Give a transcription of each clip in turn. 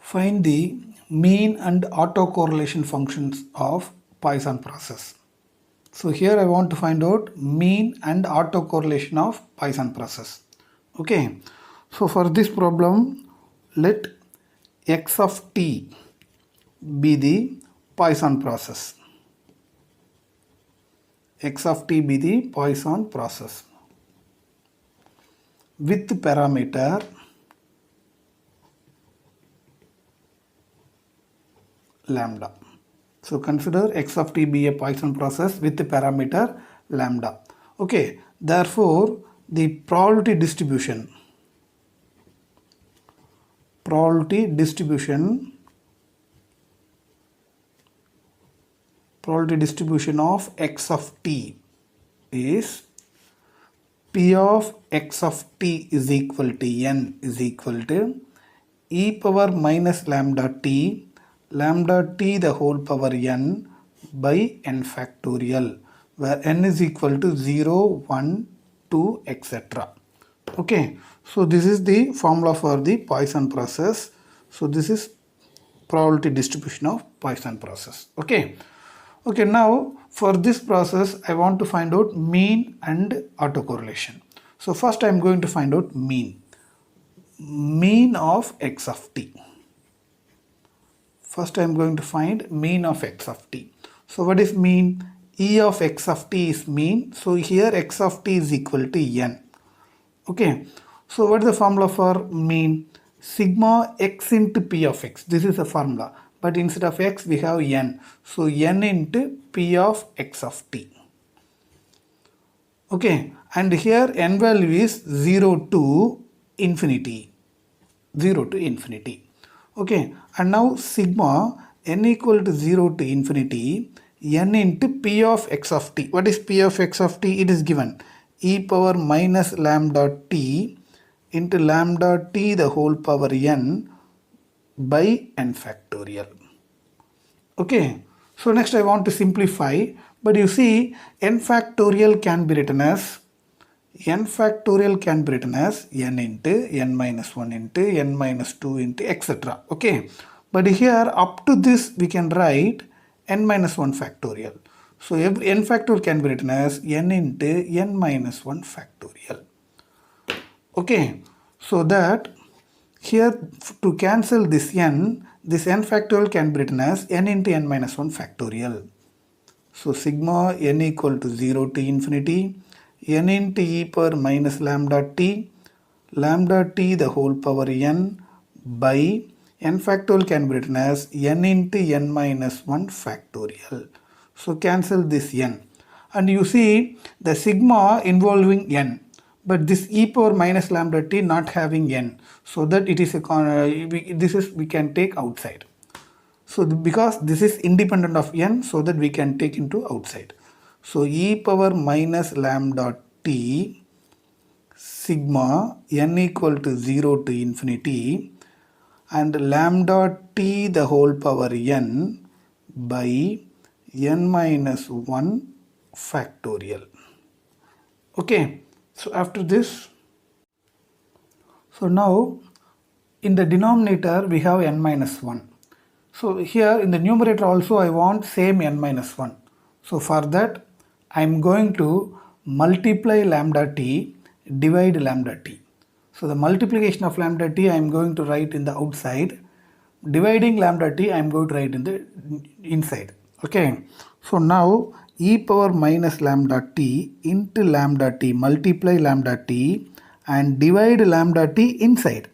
Find the mean and autocorrelation functions of Poisson process. So here I want to find out mean and autocorrelation of Poisson process. Okay. So for this problem, let x of t be the Poisson process. X of t be the Poisson process with parameter lambda. So consider x of t be a Poisson process with the parameter lambda. Okay, therefore the probability distribution of x of t is p of x of t is equal to n is equal to e power minus lambda t the whole power n by n factorial, where n is equal to 0, 1, 2, etc. Okay, so this is the formula for the Poisson process. So this is probability distribution of Poisson process. Okay, now for this process I want to find out mean and autocorrelation. So first I am going to find out mean of x of t. First I am going to find mean of x of t. So what is mean? E of x of t is mean. So here x of t is equal to n. Okay. So what is the formula for mean? Sigma x into p of x. This is the formula. But instead of x we have n. So n into p of x of t. Okay. And here n value is 0 to infinity. 0 to infinity. Okay, and now sigma n equal to 0 to infinity n into p of x of t. What is p of x of t? It is given e power minus lambda t into lambda t the whole power n by n factorial. Okay, so next I want to simplify, but you see n factorial can be written as n into n minus 1 into n minus 2 into etc. Okay, but here up to this we can write n minus 1 factorial. So n factorial can be written as n into n minus 1 factorial. Okay, so that here to cancel this n factorial can be written as n into n minus 1 factorial. So sigma n equal to 0 to infinity n into e power minus lambda t the whole power n by n factorial can be written as n into n minus 1 factorial. So cancel this n, and you see the sigma involving n, but this e power minus lambda t not having n, so that it is a we can take outside. So because this is independent of n, so that we can take into outside. So e power minus lambda t sigma n equal to 0 to infinity and lambda t the whole power n by n minus 1 factorial. Okay, so after this, so now in the denominator we have n minus 1. So here in the numerator also I want same n minus 1. So for that I am going to multiply lambda t, divide lambda t. So the multiplication of lambda t I am going to write in the outside. Dividing lambda t I am going to write in the inside. Okay. So now e power minus lambda t into lambda t, multiply lambda t and divide lambda t inside.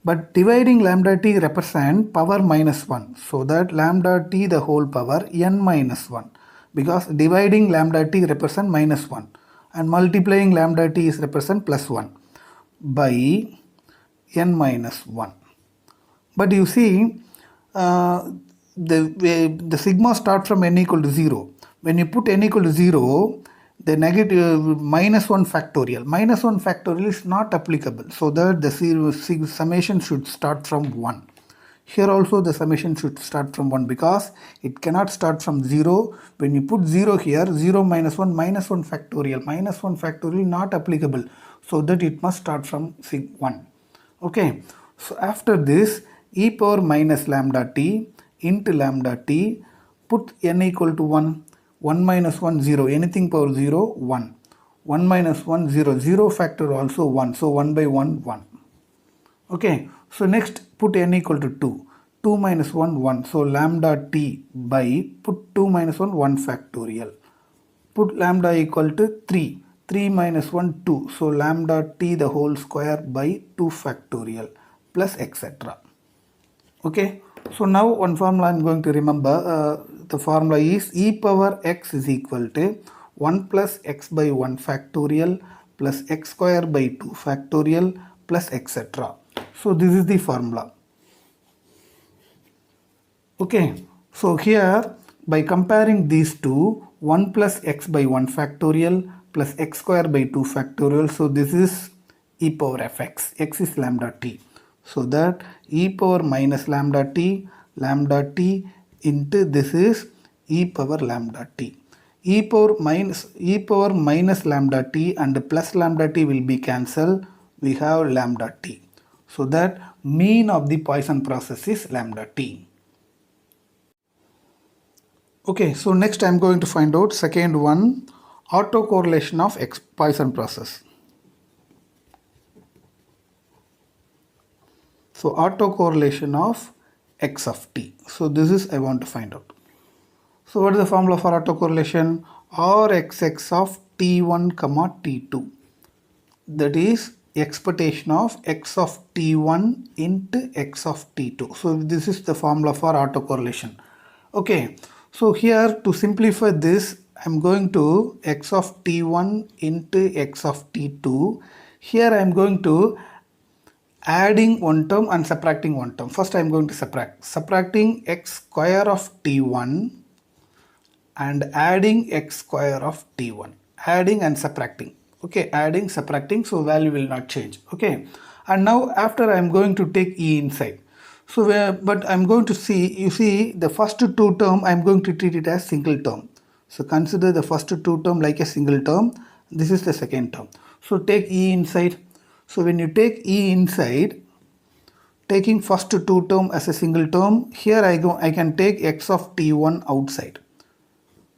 But dividing lambda t represent power minus 1. So that lambda t the whole power n minus 1. Because dividing lambda t represent minus 1 and multiplying lambda t is represent plus 1 by n minus 1. But you see the sigma start from n equal to 0. When you put n equal to 0, the negative minus 1 factorial. Minus 1 factorial is not applicable, so that the summation should start from 1. Here also the summation should start from 1 because it cannot start from 0. When you put 0 here, 0 minus 1 factorial. Minus 1 factorial not applicable, so that it must start from 1. Okay, so after this e power minus lambda t into lambda t, put n equal to 1, 1 minus 1 0, anything power 0 1, 1 minus 1 0, 0 factor also 1, so 1 by 1 1. Okay, so next put n equal to 2, 2 minus 1 1, so lambda t by, put 2 minus 1 1 factorial, put lambda equal to 3, 3 minus 1 2, so lambda t the whole square by 2 factorial plus etc. Okay, so now one formula I am going to remember. The formula is e power x is equal to 1 plus x by 1 factorial plus x square by 2 factorial plus etc. So this is the formula. Okay, so here by comparing these two, 1 plus x by 1 factorial plus x square by 2 factorial, so this is e power fx, x is lambda t. So that e power minus lambda t into this is e power lambda t. E power minus lambda t and plus lambda t will be cancelled. We have lambda t. So that mean of the Poisson process is lambda t. Okay, so next I am going to find out second one, autocorrelation of Poisson process. So autocorrelation of x of t. So this is I want to find out. So what is the formula for autocorrelation? Rxx of t1 comma t2. That is expectation of x of t1 into x of t2. So this is the formula for autocorrelation. Okay, so here to simplify this, I am going to x of t1 into x of t2. Here I am going to adding one term and subtracting one term. First I am going to subtracting x square of t1 and adding x square of t1, adding and subtracting. Okay, adding, subtracting, so value will not change. Okay, and now after I am going to take e inside. So but I am going to see, you see the first two term I am going to treat it as single term. So consider the first two term like a single term. This is the second term. So take e inside. So when you take e inside, taking first two term as a single term, here I can take x of t1 outside.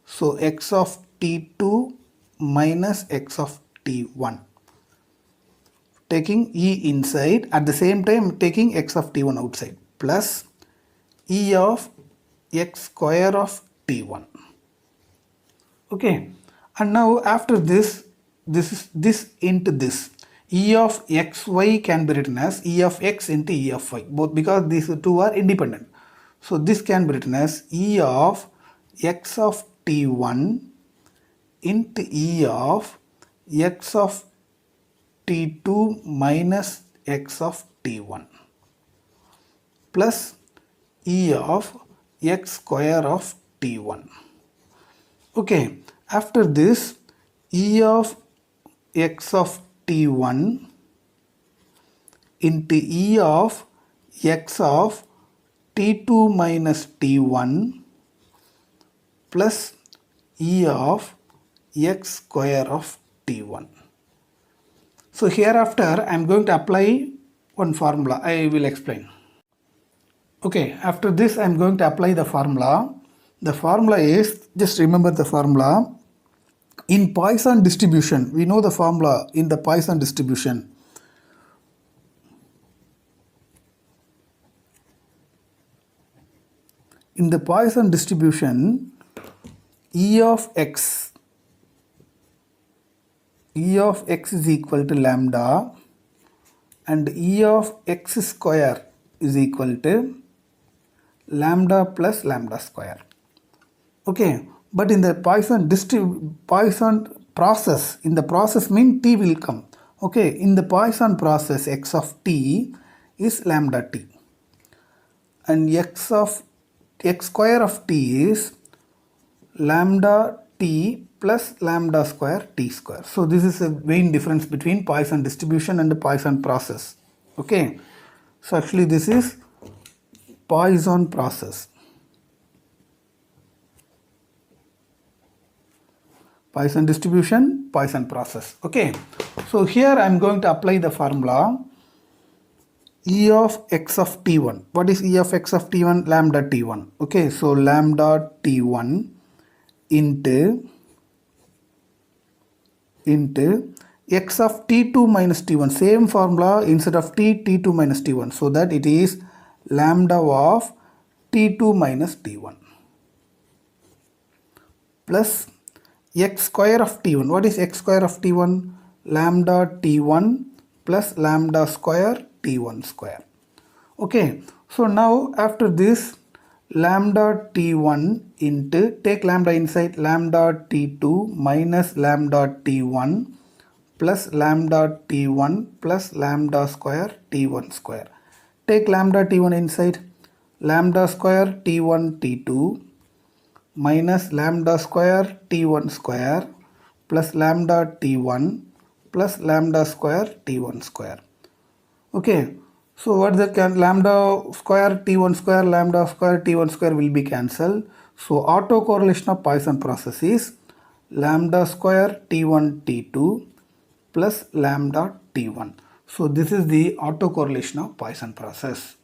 So x of t2 minus x of t1. Taking e inside, at the same time taking x of t1 outside, plus e of x square of t1. Okay, and now after this is this into this. E of xy can be written as e of x into e of y, both because these two are independent. So this can be written as e of x of t1 into e of x of t2 minus x of t1 plus e of x square of t1. Okay, after this e of x of t1 into e of x of t2 minus t1 plus e of x square of t1. So hereafter I am going to apply one formula. I will explain. Okay, after this I am going to apply the formula. The formula is, just remember the formula. In Poisson distribution, we know the formula in the Poisson distribution. In the Poisson distribution, e of x is equal to lambda and e of x square is equal to lambda plus lambda square. Okay, but in the Poisson process, in the process mean t will come. Okay, in the Poisson process, x of t is lambda t and x square of t is lambda t plus lambda square t square. So this is a main difference between Poisson distribution and the Poisson process. Okay, so actually this is Poisson process. Poisson distribution, Poisson process. Okay, so here I am going to apply the formula E of x of t1. What is E of x of t1? Lambda t1. Okay, so lambda t1 into x of t2 minus t1. Same formula instead of t2 minus t1. So that it is lambda of t2 minus t1 plus x square of t1. What is x square of t1? Lambda t1 plus lambda square t1 square. Okay, so now after this lambda t1 into, take lambda inside, lambda t2 minus lambda t1 plus lambda t1 plus lambda square t1 square. Take lambda t1 inside, lambda square t1 t2 minus lambda square t1 square plus lambda t1 plus lambda square t1 square. Okay, so what the lambda square t1 square, lambda square t1 square will be cancelled. So autocorrelation of Poisson process is lambda square t1 t2 plus lambda t1. So this is the autocorrelation of Poisson process.